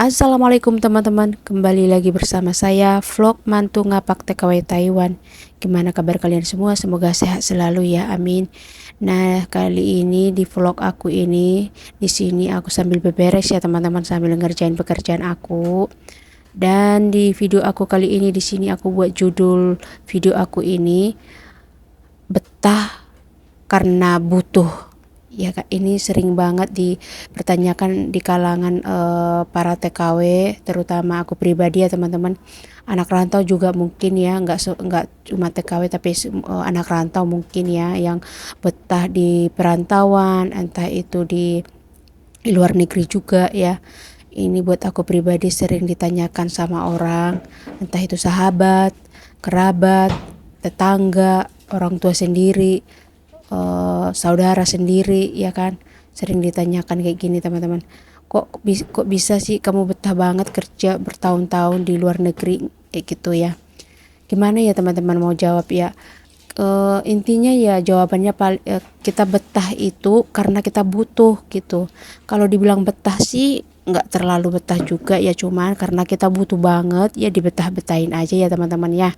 Assalamualaikum teman-teman, kembali lagi bersama saya vlog mantu ngapak TKW Taiwan. Gimana kabar kalian semua? Semoga sehat selalu ya, amin. Nah, kali ini di vlog aku ini, di sini aku sambil beberes ya teman-teman, sambil ngerjain pekerjaan aku. Dan di video aku kali ini di sini aku buat judul video aku ini betah karena butuh. Ya Kak, ini sering banget dipertanyakan di kalangan para TKW, terutama aku pribadi ya teman-teman. Anak rantau juga mungkin ya, nggak cuma TKW tapi anak rantau mungkin ya yang betah di perantauan, entah itu di luar negeri juga ya. Ini buat aku pribadi sering ditanyakan sama orang, entah itu sahabat, kerabat, tetangga, orang tua sendiri, saudara sendiri ya kan, sering ditanyakan kayak gini teman-teman, kok bisa sih kamu betah banget kerja bertahun-tahun di luar negeri kayak gitu ya. Gimana ya teman-teman mau jawab ya. Intinya ya jawabannya kita betah itu karena kita butuh gitu. Kalau dibilang betah sih nggak terlalu betah juga ya, cuman karena kita butuh banget ya dibetah-betahin aja ya teman-teman ya.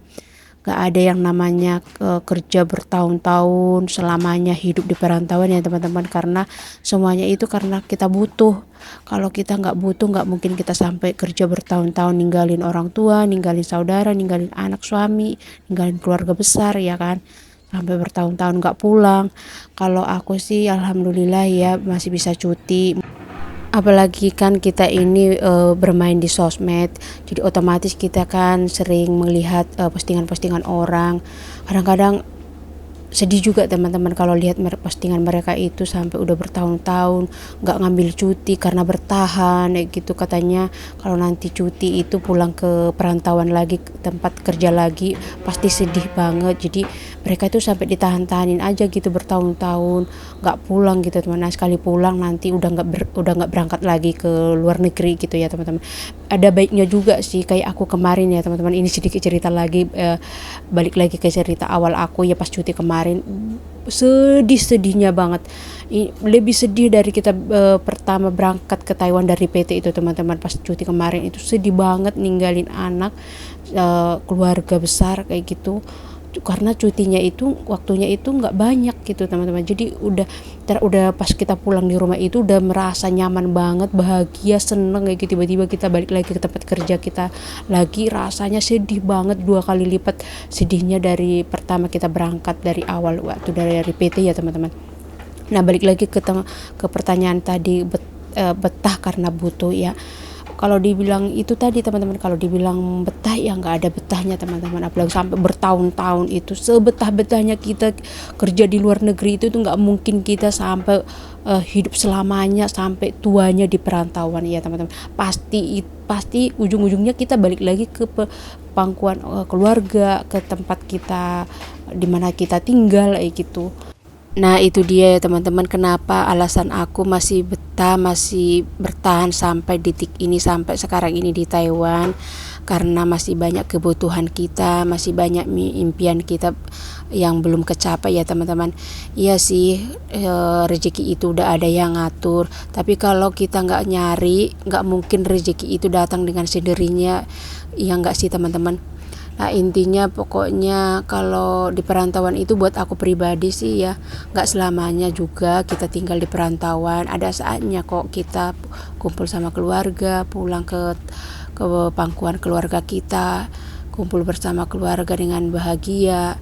Gak ada yang namanya kerja bertahun-tahun selamanya hidup di perantauan ya teman-teman, karena semuanya itu karena kita butuh. Kalau kita nggak butuh nggak mungkin kita sampai kerja bertahun-tahun ninggalin orang tua, ninggalin saudara, ninggalin anak suami, ninggalin keluarga besar ya kan, sampai bertahun-tahun nggak pulang. Kalau aku sih alhamdulillah ya masih bisa cuti. Apalagi kan kita ini bermain di sosmed, jadi otomatis kita kan sering melihat postingan-postingan orang. Kadang-kadang sedih juga teman-teman kalau lihat postingan mereka itu sampai udah bertahun-tahun nggak ngambil cuti karena bertahan kayak gitu. Katanya kalau nanti cuti itu pulang ke perantauan lagi, ke tempat kerja lagi, pasti sedih banget. Jadi mereka itu sampai ditahan-tahanin aja gitu bertahun-tahun nggak pulang gitu teman. Nah, sekali pulang nanti udah nggak berangkat lagi ke luar negeri gitu ya teman-teman. Ada baiknya juga sih, kayak aku kemarin ya teman-teman. Ini sedikit cerita lagi, balik lagi ke cerita awal aku ya pas cuti kemarin. Sedih-sedihnya banget, lebih sedih dari kita pertama berangkat ke Taiwan dari PT itu teman-teman. Pas cuti kemarin itu sedih banget ninggalin anak, keluarga besar kayak gitu, karena cutinya itu waktunya itu nggak banyak gitu teman-teman. Jadi udah pas kita pulang di rumah itu udah merasa nyaman banget, bahagia, seneng kayak gitu. Tiba-tiba kita balik lagi ke tempat kerja kita lagi, rasanya sedih banget, 2 kali lipat sedihnya dari pertama kita berangkat dari awal waktu dari PT ya teman-teman. Nah, balik lagi ke pertanyaan tadi, betah karena butuh ya. Kalau dibilang itu tadi teman-teman, kalau dibilang betah ya nggak ada betahnya teman-teman. Apalagi sampai bertahun-tahun, itu sebetah-betahnya kita kerja di luar negeri itu nggak mungkin kita sampai hidup selamanya sampai tuanya di perantauan ya teman-teman. Pasti ujung-ujungnya kita balik lagi ke pangkuan keluarga, ke tempat kita dimana kita tinggal kayak gitu. Nah, itu dia ya teman-teman, kenapa alasan aku masih betah, masih bertahan sampai detik ini, sampai sekarang ini di Taiwan. Karena masih banyak kebutuhan kita, masih banyak impian kita yang belum kecapai ya teman-teman. Iya sih, rezeki itu udah ada yang ngatur, tapi kalau kita nggak nyari, nggak mungkin rezeki itu datang dengan sendirinya. Iya nggak sih teman-teman? Nah, intinya pokoknya kalau di perantauan itu buat aku pribadi sih ya, nggak selamanya juga kita tinggal di perantauan. Ada saatnya kok kita kumpul sama keluarga, pulang ke pangkuan keluarga kita, kumpul bersama keluarga dengan bahagia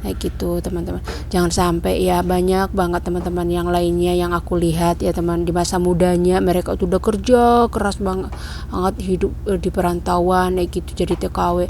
kayak gitu teman-teman. Jangan sampai ya, banyak banget teman-teman yang lainnya yang aku lihat ya teman, di masa mudanya mereka tuh udah kerja keras banget hidup di perantauan kayak gitu, jadi TKW,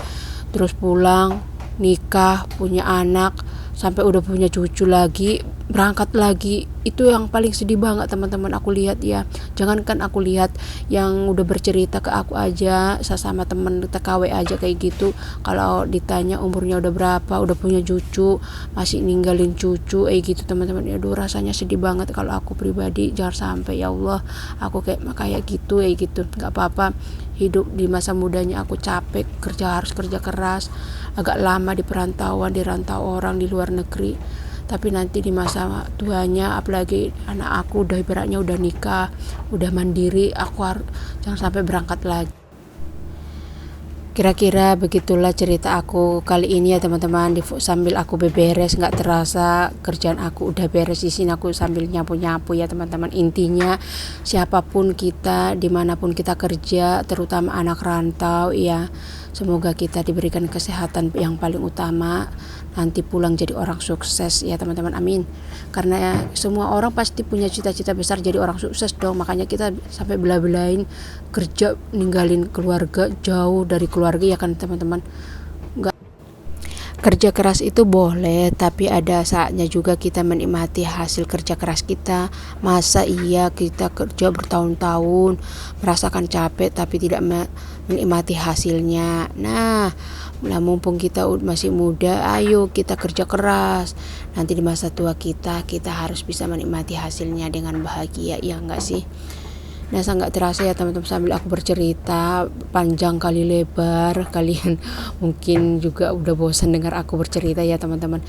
terus pulang nikah, punya anak, sampai udah punya cucu lagi, berangkat lagi. Itu yang paling sedih banget teman-teman aku lihat ya. Jangankan aku lihat, yang udah bercerita ke aku aja, sama temen TKW aja kayak gitu, kalau ditanya umurnya udah berapa, udah punya cucu, masih ninggalin cucu gitu teman-teman. Aduh, rasanya sedih banget. Kalau aku pribadi jangan sampai ya Allah aku kayak gitu gitu. Nggak apa-apa, hidup di masa mudanya aku capek kerja, harus kerja keras agak lama di perantauan, di rantau orang di luar negeri, tapi nanti di masa tuanya, apalagi anak aku udah ibaratnya udah nikah, udah mandiri, aku harus jangan sampai berangkat lagi. Kira-kira begitulah cerita aku kali ini ya teman-teman. Sambil aku beberes, nggak terasa kerjaan aku udah beres di sini. Aku sambil nyapu-nyapu ya teman-teman. Intinya siapapun kita, dimanapun kita kerja, terutama anak rantau ya, semoga kita diberikan kesehatan yang paling utama. Nanti pulang jadi orang sukses ya teman-teman, amin. Karena semua orang pasti punya cita-cita besar jadi orang sukses dong. Makanya kita sampai bela-belain kerja, ninggalin keluarga, jauh dari keluarga ya kan teman-teman. Nggak, kerja keras itu boleh, tapi ada saatnya juga kita menikmati hasil kerja keras kita. Masa iya kita kerja bertahun-tahun, merasakan capek tapi tidak menikmati hasilnya. Nah mumpung kita masih muda, ayo kita kerja keras. Nanti di masa tua kita harus bisa menikmati hasilnya dengan bahagia, ya enggak sih? Nah, sangat terasa ya teman-teman, sambil aku bercerita panjang kali lebar, kalian mungkin juga udah bosan dengar aku bercerita ya teman-teman.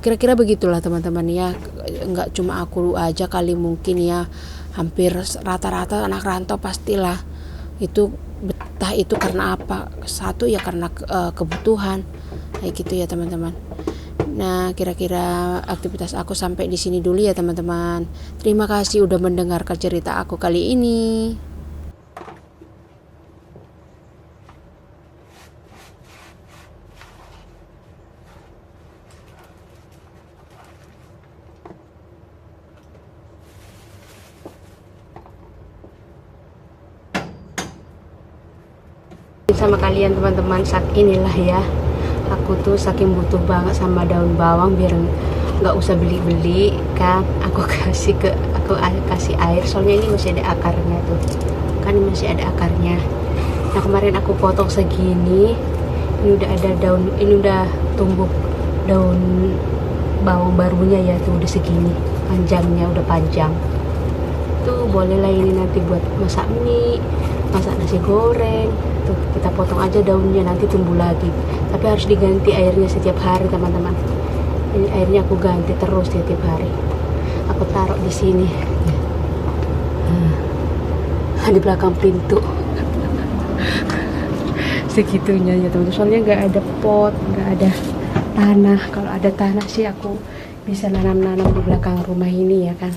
Kira-kira begitulah teman-teman ya, enggak cuma aku aja kali, mungkin ya hampir rata-rata anak rantau pastilah itu betah itu karena apa? Satu ya karena kebutuhan kayak gitu ya teman-teman. Nah, kira-kira aktivitas aku sampai di sini dulu ya teman-teman. Terima kasih udah mendengarkan cerita aku kali ini. Sama kalian teman-teman, saat inilah ya aku tuh saking butuh banget sama daun bawang, biar nggak usah beli-beli kan, aku kasih air, soalnya ini masih ada akarnya tuh kan, masih ada akarnya. Nah kemarin aku potong segini, ini udah ada daun, ini udah tumbuh daun bawang barunya ya tuh, udah segini panjangnya, udah panjang tuh. Bolehlah ini nanti buat masak mie, masak nasi goreng tuh. Kita potong aja daunnya, nanti tumbuh lagi, tapi harus diganti airnya setiap hari teman-teman. Ini airnya aku ganti terus setiap hari. Aku taruh di sini di belakang pintu segitunya ya teman-teman, soalnya nggak ada pot, nggak ada tanah. Kalau ada tanah sih aku bisa nanam-nanam di belakang rumah ini ya kan,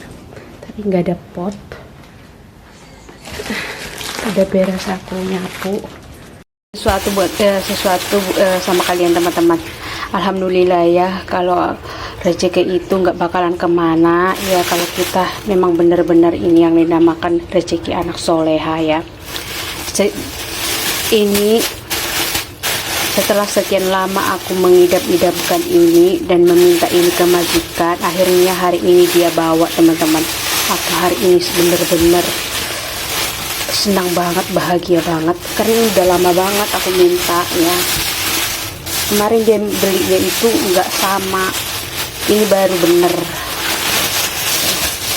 tapi nggak ada pot. Udah beres aku nyapu sesuatu sama kalian teman-teman. Alhamdulillah ya, kalau rezeki itu nggak bakalan kemana ya kalau kita memang benar-benar ini yang dinamakan rezeki anak soleha ya. Ini setelah sekian lama aku mengidap-idapkan ini dan meminta ini ke majikan, akhirnya hari ini dia bawa teman-teman. Aku hari ini benar-benar senang banget, bahagia banget, karena ini udah lama banget aku minta ya. Kemarin dia belinya itu nggak sama, ini baru bener.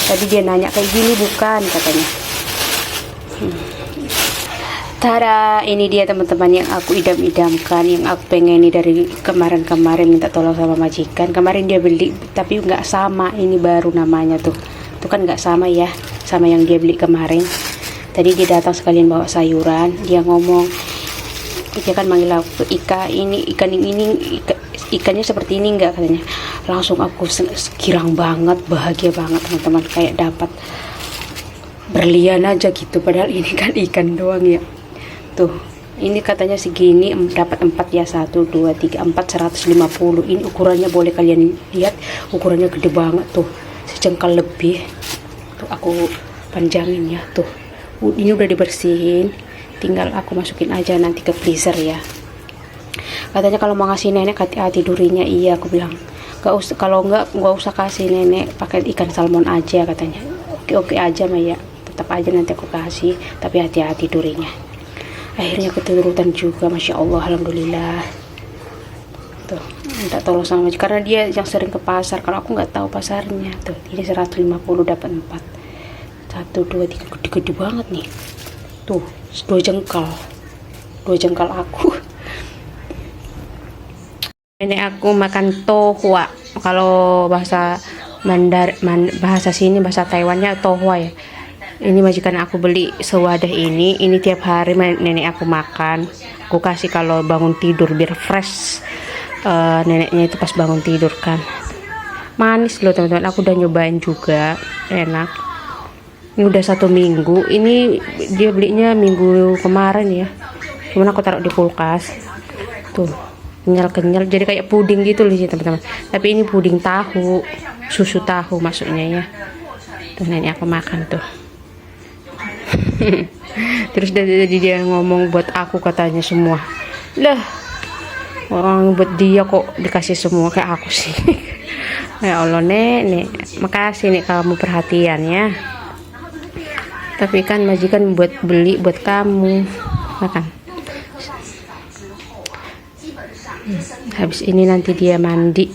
Tadi dia nanya kayak gini bukan katanya. Tada, ini dia teman-teman yang aku idam-idamkan, yang aku pengeni dari kemarin-kemarin, minta tolong sama majikan. Kemarin dia beli tapi nggak sama, ini baru namanya tuh kan nggak sama ya sama yang dia beli kemarin. Tadi dia datang sekalian bawa sayuran, dia ngomong, dia kan manggil aku, ikannya seperti ini enggak katanya. Langsung aku girang banget, bahagia banget teman-teman, kayak dapat berlian aja gitu, padahal ini kan ikan doang ya. Tuh, ini katanya segini, dapat 4 ya, 1, 2, 3, 4, 150. Ini ukurannya boleh kalian lihat, ukurannya gede banget tuh, sejengkal lebih. Tuh aku panjangin ya tuh. Ini udah dibersihin, tinggal aku masukin aja nanti ke freezer ya. Katanya kalau mau ngasih nenek hati-hati durinya. Iya, aku bilang kalau nggak usah kasih nenek, pakai ikan salmon aja katanya. Oke aja Maya, tetap aja nanti aku kasih, tapi hati-hati durinya. Akhirnya keturutan juga, masya Allah, alhamdulillah. Tuh, minta tolong sama majikan karena dia yang sering ke pasar, kalau aku nggak tahu pasarnya. Tuh, ini 150 dapat 4. 1, 2, 3, gede-gede banget nih. Tuh, 2 jengkal aku. Ini aku makan tohua. Kalau bahasa bahasa sini, bahasa Taiwannya tohua ya. Ini majikan aku beli sewadah ini. Ini tiap hari nenek aku makan. Aku kasih kalau bangun tidur biar fresh. Neneknya itu pas bangun tidur kan. Manis loh teman-teman. Aku udah nyobain juga, enak. Ini udah 1 minggu. Ini dia belinya minggu kemarin ya. Cuman aku taruh di kulkas. Tuh. Kenyal-kenyal, jadi kayak puding gitu loh sih teman-teman, tapi ini puding tahu, susu tahu maksudnya ya. Tuh nenek aku makan tuh. Terus jadi dia ngomong buat aku katanya semua lah, orang buat dia kok dikasih semua kayak aku sih. Ya Allah nek, makasih nih kamu perhatian ya, tapi kan majikan buat beli buat kamu makan. Habis ini nanti dia mandi